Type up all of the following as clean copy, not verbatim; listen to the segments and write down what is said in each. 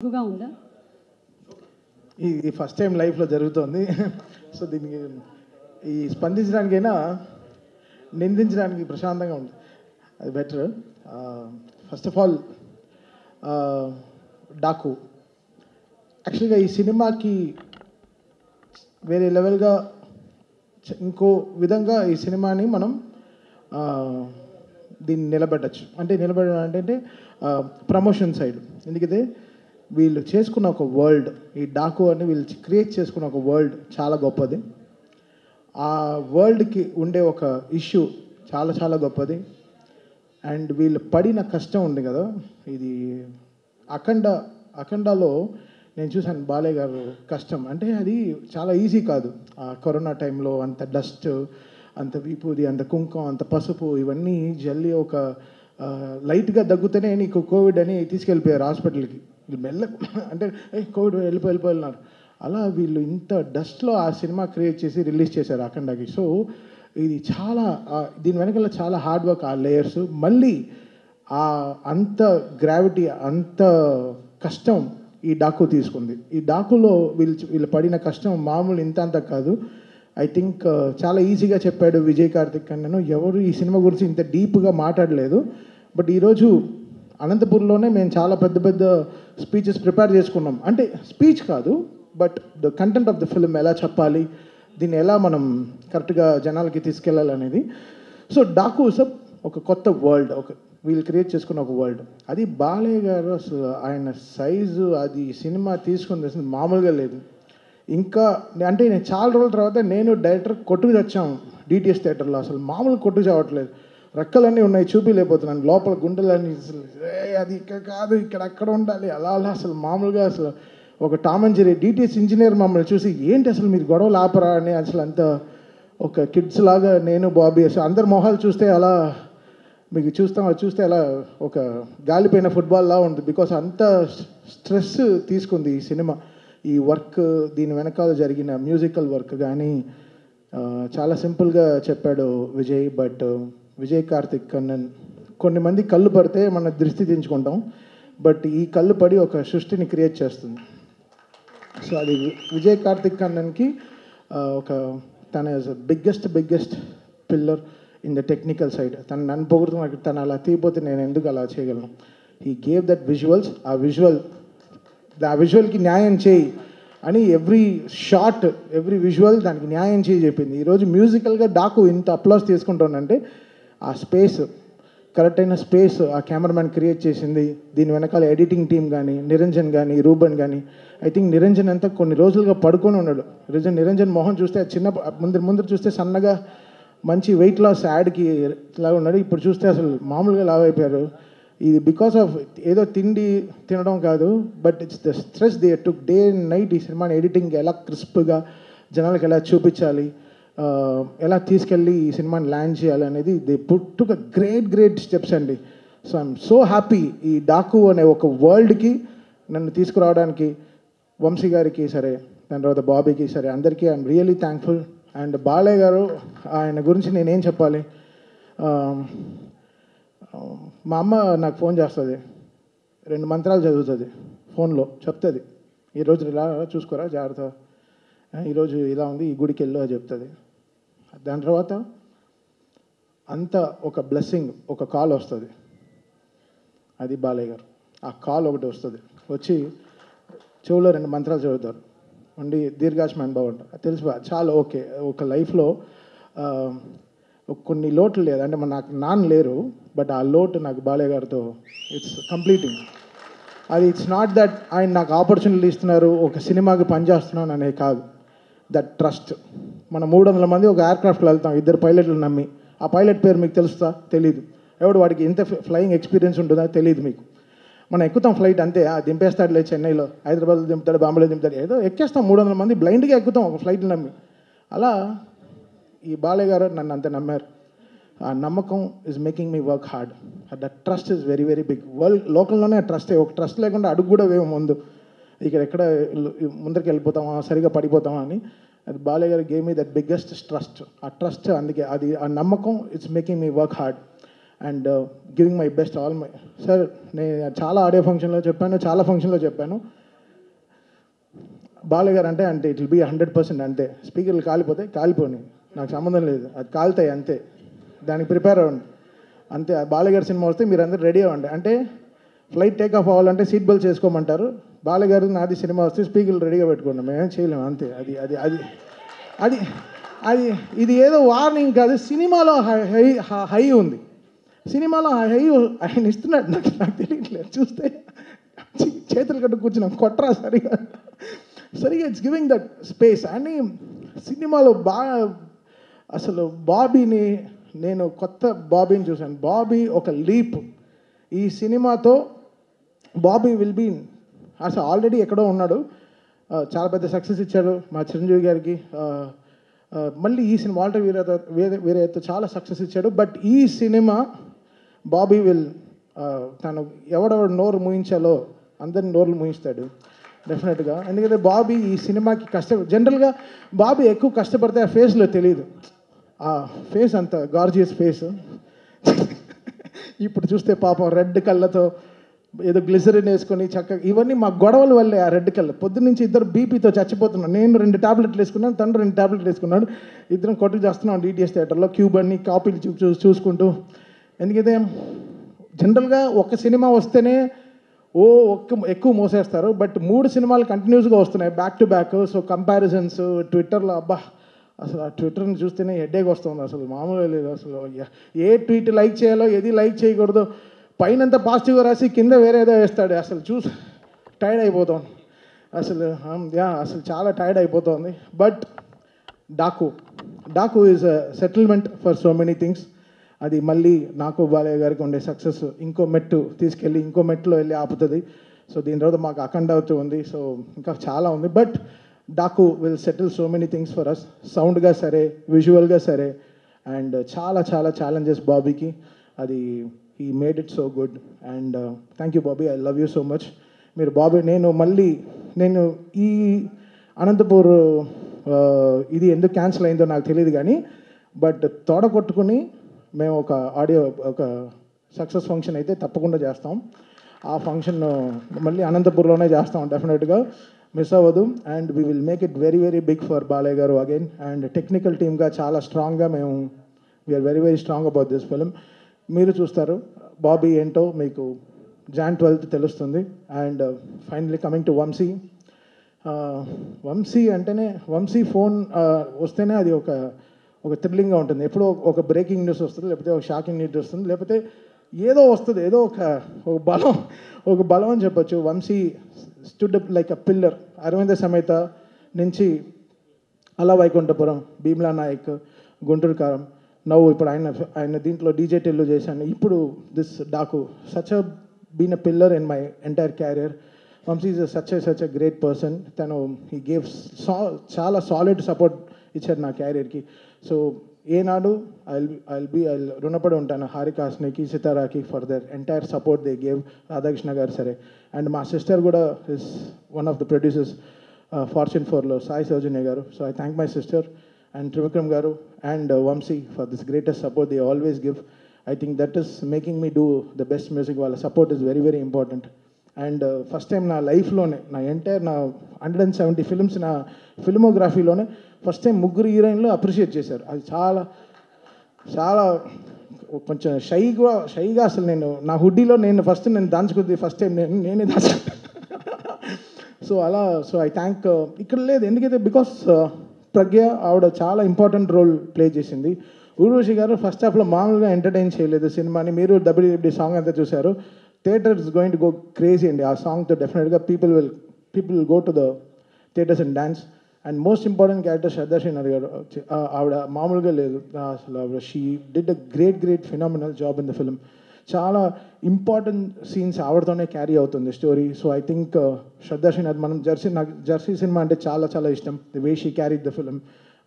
ఎక్కువగా ఉందా? ఇది ఫస్ట్ టైం లైఫ్లో జరుగుతోంది. సో దీనికి ఈ స్పందించడానికైనా నిందించడానికి ప్రశాంతంగా ఉంది, అది better. First of all Daaku యాక్చువల్గా ఈ సినిమాకి వేరే లెవెల్గా ఇంకో విధంగా ఈ సినిమాని మనం దీన్ని నిలబెట్టచ్చు. అంటే నిలబెట్టడం అంటే ప్రమోషన్ సైడ్. ఎందుకంటే వీళ్ళు చేసుకున్న ఒక వరల్డ్, ఈ డాకు అని వీళ్ళు క్రియేట్ చేసుకున్న ఒక వరల్డ్ చాలా గొప్పది. ఆ వరల్డ్కి ఉండే ఒక ఇష్యూ చాలా చాలా గొప్పది. అండ్ వీళ్ళు పడిన కష్టం ఉంది కదా, ఇది అఖండాలో నేను చూశాను బాలయ్య గారు కష్టం. అంటే అది చాలా ఈజీ కాదు. ఆ కరోనా టైంలో అంత డస్ట్, అంత విపూది, అంత కుంకుమ, అంత పసుపు, ఇవన్నీ జల్లి ఒక లైట్గా దగ్గుతూనే నీకు కోవిడ్ అని తీసుకెళ్ళిపోయారు హాస్పిటల్కి. వీళ్ళు మెల్ల అంటే కోవిడ్ వెళ్ళిపోయినారు. అలా వీళ్ళు ఇంత డస్ట్లో ఆ సినిమా క్రియేట్ చేసి రిలీజ్ చేశారు అఖండాకి. సో ఇది చాలా దీని వెనకాల చాలా హార్డ్ వర్క్, ఆ లేయర్స్, మళ్ళీ అంత గ్రావిటీ, అంత కష్టం ఈ డాకు తీసుకుంది. ఈ డాకులో వీళ్ళు పడిన కష్టం మామూలు ఇంత అంత కాదు. ఐ థింక్ చాలా ఈజీగా చెప్పాడు విజయ్ కార్తిక్ అన్నను. ఎవరు ఈ సినిమా గురించి ఇంత డీప్గా మాట్లాడలేదు. బట్ ఈరోజు అనంతపూర్లోనే మేము చాలా పెద్ద పెద్ద స్పీచెస్ ప్రిపేర్ చేసుకున్నాం. అంటే స్పీచ్ కాదు, but the content of the film ఎలా చెప్పాలి, దీన్ని ఎలా మనం కరెక్ట్గా జనాలకి తీసుకెళ్ళాలనేది. సో డాకు సబ్ ఒక కొత్త వరల్డ్, వీళ్ళు క్రియేట్ చేసుకున్న ఒక వరల్డ్. అది బాలయ్య గారు అసలు ఆయన సైజు, అది సినిమా తీసుకుంది అసలు మామూలుగా లేదు. ఇంకా అంటే నేను చాలా రోజుల తర్వాత నేను డైరెక్టర్ కొట్టుకు తెచ్చాం డిటిఎస్ థియేటర్లో. అసలు మామూలు కొట్టుకు చావట్లేదు, రెక్కలన్నీ ఉన్నాయి, చూపిలేకపోతున్నాను, లోపల గుండెలన్నీ అసలు అది ఇక్కడ కాదు, ఇక్కడ అక్కడ ఉండాలి, అలా అలా అసలు మామూలుగా అసలు ఒక Tom and Jerry DTS engineer మమ్మల్ని చూసి ఏంటి అసలు మీరు గొడవలు ఆపరా అని అసలు అంత ఒక కిడ్స్ లాగా నేను బాబీ అసలు అందరి మొహాలు చూస్తే అలా మీకు చూస్తే అలా ఒక గాలిపోయిన ఫుట్బాల్ లా ఉంది. బికాస్ అంత స్ట్రెస్ తీసుకుంది ఈ సినిమా. ఈ వర్క్, దీని వెనకాల జరిగిన మ్యూజికల్ వర్క్ కానీ చాలా సింపుల్గా చెప్పాడు విజయ్. బట్ విజయ్ కార్తిక్ కన్నన్, కొన్ని మంది కళ్ళు పడితే మన దృష్టి దించుకుంటాం, బట్ ఈ కళ్ళు పడి ఒక సృష్టిని క్రియేట్ చేస్తుంది. సో అది విజయ్ కార్తిక్ కన్నన్కి ఒక తన biggest pillar in the technical side. నన్ను పొగుడుతున్నా, తను అలా తీయపోతే నేను ఎందుకు అలా చేయగలను. హీ గేవ్ దట్ విజువల్స్, ఆ విజువల్కి న్యాయం చేయి అని ఎవ్రీ షాట్, ఎవ్రీ విజువల్ దానికి న్యాయం చేయి చెప్పింది. ఈరోజు మ్యూజికల్గా డాకు ఇంత అప్లాస్ తీసుకుంటానంటే ఆ స్పేస్, కరెక్ట్ అయిన స్పేస్ ఆ కెమెరామ్యాన్ క్రియేట్ చేసింది. దీని వెనకాల ఎడిటింగ్ టీమ్ కానీ, నిరంజన్ కానీ, రూబన్ కానీ. ఐ థింక్ నిరంజన్ అంతా కొన్ని రోజులుగా పడుకొని ఉన్నాడు. నిరంజన్ మొహం చూస్తే చిన్న ముందర చూస్తే సన్నగా మంచి వెయిట్ లాస్ యాడ్కి లాగా ఉన్నాడు. ఇప్పుడు చూస్తే అసలు మామూలుగా లావ్ అయిపోయారు. ఇది బికాస్ ఆఫ్ ఏదో తినడం కాదు, but it's the stress they took day and night. ఈ సినిమాని ఎడిటింగ్ ఎలా క్రిస్ప్గా జనాలకు ఎలా చూపించాలి, ఎలా తీసుకెళ్ళి ఈ సినిమాని ల్యాండ్ చేయాలి అనేది they took a great steps అండి. సో ఐఎమ్ సో హ్యాపీ ఈ డాకు అనే ఒక వరల్డ్కి నన్ను తీసుకురావడానికి వంశీ గారికి సరే, దాని తర్వాత బాబీకి సరే, అందరికీ I'm really thankful. And Balayya గారు, ఆయన గురించి నేనేం చెప్పాలి. మా అమ్మ నాకు ఫోన్ చేస్తుంది, 2 మంత్రాలు చదువుతుంది ఫోన్లో, చెప్తుంది ఈరోజు ఇలా చూసుకోరా జాగ్రత్త, ఈరోజు ఇలా ఉంది, ఈ గుడికి వెళ్ళు అని చెప్తుంది. దాని తర్వాత అంత ఒక బ్లెస్సింగ్, ఒక కాల్ వస్తుంది, అది బాలయ్య గారు. ఆ కాల్ ఒకటి వస్తుంది, వచ్చి చెవులో 2 మంత్రాలు చదువుతారు, ఉండి దీర్ఘాయుష్మాన్ భవ అంటారు. తెలుసు చాలా ఓకే. ఒక లైఫ్లో కొన్ని లోట్లు లేదు, అంటే నాకు నాన్న లేరు, బట్ ఆ లోటు నాకు బాలయ్య గారితో ఇట్స్ కంప్లీటింగ్. అది ఇట్స్ నాట్ దట్ ఆయన నాకు ఆపర్చునిటీ ఇస్తున్నారు, ఒక సినిమాకి పనిచేస్తున్నాను అనేది కాదు. That trust. మన 300 మంది ఒక ఎయిర్క్రాఫ్ట్లో వెళ్తాం, 2 పైలట్లు నమ్మి. ఆ పైలట్ పేరు మీకు తెలుస్తా? తెలీదు. ఎవడు వాడికి ఎంత ఫ్లయింగ్ ఎక్స్పీరియన్స్ ఉంటుందో తెలియదు మీకు. మనం ఎక్కుతాం ఫ్లైట్ అంతే, దింపేస్తాడులే చెన్నైలో, హైదరాబాద్లో దింపుతాడు, బాంబేలో దింపుతాడు, ఏదో ఎక్కేస్తాం. 300 మంది బ్లైండ్గా ఎక్కుతాం ఒక ఫ్లైట్లు నమ్మి. అలా ఈ బాలయ్య గారు నన్ను అంత నమ్మారు. ఆ నమ్మకం is making me work hard. That trust is very big. లోకల్లోనే ఆ ట్రస్టే. ఒక ట్రస్ట్ లేకుండా అడుగు కూడా వేము ముందు, ఎక్కడ ముందరికి వెళ్ళిపోతామా, సరిగా పడిపోతామా అని. అది బాలయ్య గారు game me that biggest trust. ఆ ట్రస్ట్, అందుకే అది ఆ నమ్మకం it's making me work hard. And giving my best all my sir. నేను చాలా ఆడియో ఫంక్షన్లో చెప్పాను, చాలా ఫంక్షన్లో చెప్పాను, బాలయ్య గారు అంటే ఇట్ విల్ బీ 100% అంతే. స్పీకర్లు కాలిపోతే కాలిపోయి, నాకు సంబంధం లేదు, అది కాలుతాయి అంతే, దానికి ప్రిపేర్ అవ్వండి అంతే. బాలయ్య గారి సినిమా వస్తే మీరు అందరూ రెడీ అవ్వండి. అంటే ఫ్లైట్ టేక్ ఆఫ్ అవ్వాలంటే సీట్ బెల్ట్ చేసుకోమంటారు, బాలయ్య గారు నాది సినిమా వస్తే స్పీకర్లు రెడీగా పెట్టుకోండి, మేమేం చేయలేము అంతే. అది అది అది అది అది ఇది ఏదో వార్నింగ్ కాదు, సినిమాలో హై ఉంది, సినిమాలో హై ఆయన ఇస్తున్నాడు. నాకు తెలియట్లేదు, చూస్తే చేతులు కట్టు కూర్చున్నాం, కొట్రా సరిగా ఇట్స్ గివింగ్ దట్ స్పేస్. అని సినిమాలో బాగా అసలు బాబీని, నేను కొత్త బాబీని చూశాను. బాబీ ఒక లీప్. ఈ సినిమాతో బాబీ విల్ బీ అసలు ఆల్రెడీ ఎక్కడో ఉన్నాడు, చాలా పెద్ద సక్సెస్ ఇచ్చాడు మా చిరంజీవి గారికి. మళ్ళీ ఈ సినిమా వాల్టర్ వీరయ్యతో చాలా సక్సెస్ ఇచ్చాడు. బట్ ఈ సినిమా బాబీ విల్ తను ఎవడెవడు నోరు మూయించాలో అందరిని నోర్లు మూయిస్తాడు డెఫినెట్గా. ఎందుకంటే బాబీ ఈ సినిమాకి జనరల్గా బాబీ ఎక్కువ కష్టపడితే ఆ ఫేస్లో తెలియదు, ఆ ఫేస్ అంత గార్జియస్ ఫేస్. ఇప్పుడు చూస్తే పాపం రెడ్ కళ్ళతో ఏదో గ్లిజరిన్ వేసుకొని చక్కగా, ఇవన్నీ మా గొడవల వల్లే. ఆ రెడ్ కలర్ పొద్దున్నుంచి ఇద్దరు బీపీతో చచ్చిపోతున్నాను. నేను 2 టాబ్లెట్లు వేసుకున్నాను, తండ్రి 2 టాబ్లెట్లు వేసుకున్నాడు, ఇద్దరం కొట్టుకు చేస్తున్నాం డిటిఎస్ థియేటర్లో క్యూబ్ అన్ని కాపీలు చూసుకుంటూ. ఎందుకంటే జనరల్గా ఒక సినిమా వస్తేనే ఎక్కువ మోసేస్తారు, బట్ 3 సినిమాలు కంటిన్యూస్గా వస్తున్నాయి back to back. So comparisons ట్విట్టర్లో, అబ్బా అసలు ఆ ట్విట్టర్ని చూస్తేనే హెడ్ఏక్ వస్తుంది, అసలు మామూలుగా లేదు. అసలు ఏ ట్వీట్ లైక్ చేయాలో ఏది లైక్ చేయకూడదు, పైనంత పాజిటివ్గా రాసి కింద వేరేదో వేస్తాడు. అసలు చూసి టైర్డ్ అయిపోతాం అసలు. అసలు చాలా టైర్డ్ అయిపోతుంది. But Daaku is a settlement for so many things. అది మళ్ళీ నాకు బాలయ్య గారికి ఉండే సక్సెస్ ఇంకో మెట్టు తీసుకెళ్ళి ఇంకో మెట్టులో వెళ్ళి ఆపుతుంది. సో దీని తర్వాత మాకు అఖండ అవుతూ ఉంది, సో ఇంకా చాలా ఉంది. But Daaku will settle so many things for us, సౌండ్గా సరే, విజువల్గా సరే. అండ్ చాలా చాలా ఛాలెంజెస్ బాబీకి, అది he made it so good. And thank you Bobby, I love you so much. మీరు బాబీ, నేను ఈ అనంతపూర్ ఇది ఎందుకు క్యాన్సిల్ అయిందో నాకు తెలియదు కానీ, బట్ తోడ కొట్టుకుని మేము ఒక సక్సెస్ ఫంక్షన్ అయితే తప్పకుండా చేస్తాం. ఆ ఫంక్షన్ మళ్ళీ అనంతపూర్లోనే చేస్తాం డెఫినెట్గా, మిస్ అవ్వదు. And we will make it very very big for Balayya గారు అగైన్. అండ్ టెక్నికల్ టీమ్గా చాలా స్ట్రాంగ్గా మేము we are very very strong about this film. మీరు చూస్తారు బాబీ ఏంటో మీకు Jan 12th తెలుస్తుంది. And finally coming to Vamshi అంటేనే, వంశీ ఫోన్ వస్తేనే అది ఒక థ్రిల్లింగ్గా ఉంటుంది. ఎప్పుడో ఒక బ్రేకింగ్ న్యూస్ వస్తుంది, లేకపోతే ఒక షాకింగ్ న్యూస్ వస్తుంది, లేకపోతే ఏదో వస్తుంది, ఏదో ఒక బలం అని చెప్పొచ్చు. Vamshi stood up like a pillar. Aravinda Sametha నుంచి అలా వైకుంఠపురం, భీమ్లా నాయక్, గుంటూరు కారం, నవ్వు ఇప్పుడు ఆయన దీంట్లో డీజే టెల్లు చేశాను, ఇప్పుడు this Daaku. Such a been a pillar in my entire career. Vamsi is such a great person. తను హీ గేవ్ చాలా సాలిడ్ సపోర్ట్ ఇచ్చారు నా క్యారియర్కి. సో ఏనాడు ఐ రుణపడి ఉంటాను హారికాస్నికి, సితారాకి for their entire support they gave. Radhakrishna garu సరే, అండ్ మా సిస్టర్ కూడా is one of the producers Fortune 4లో Sai Sowjanya garu. So I thank my sister and Trivikram garu and Vamsi for this greatest support they always give. I think that is making me do the best music. వాళ్ళ support is very very important. And first time నా లైఫ్లోనే, నా entire నా 170 films నా ఫిల్మోగ్రఫీలోనే first time 3 హీరోయిన్లు appreciate చేశారు. అది చాలా చాలా కొంచెం షైగా అసలు నేను నా హుడ్డీలో నేను దాచుకుంది ఫస్ట్ టైం నేనే దాచుకుంటాను. So I thank. ఇక్కడ లేదు ఎందుకైతే బికాస్ ప్రజ్ఞ ఆవిడ చాలా ఇంపార్టెంట్ రోల్ ప్లే చేసింది. ఊర్వశి గారు ఫస్ట్ హాఫ్లో మామూలుగా ఎంటర్టైన్ చేయలేదు సినిమాని. మీరు డబ్ల్యూడబ్ల్యూ సాంగ్ అంతా చూశారు. Theatre is going to go crazy అండి ఆ సాంగ్తో. డెఫినెట్గా people will go to the theatres and dance. And most important character Shraddha Srinath garu. ఆవిడ మామూలుగా లేదు అసలు. ఆవిడ she did a great phenomenal job in the film. చాలా ఇంపార్టెంట్ సీన్స్ ఆవిడతోనే క్యారీ అవుతుంది story. So I think Shraddha Srinath, నాకు జెర్సీ సినిమా అంటే చాలా ఇష్టం. The way she carried the film.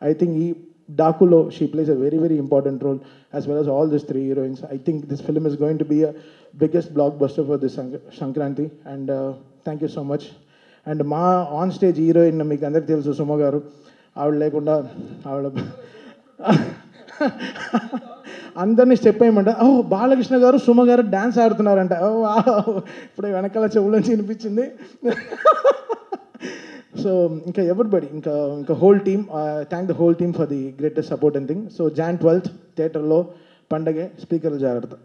I think ఈ డాకులో she plays a very very important role as well as all these 3 heroines. I think this film is going to be a biggest blockbuster for this Sankranti. And thank you so much. And మా on stage heroine మీకు అందరికి తెలుసు సుమ గారు. ఆవిడ లేకుండా అందరినీ step వేయమంట. ఓ బాలకృష్ణ గారు సుమ గారు డ్యాన్స్ ఆడుతున్నారంట. ఓ ఇప్పుడు వెనకాల చెవులోంచి వినిపించింది. సో ఇంకా ఎవ్రీబడి ఇంకా whole team, thank the whole team for the greatest support and thing. So Jan 12th థియేటర్లో పండగే, స్పీకర్లు జాగ్రత్త.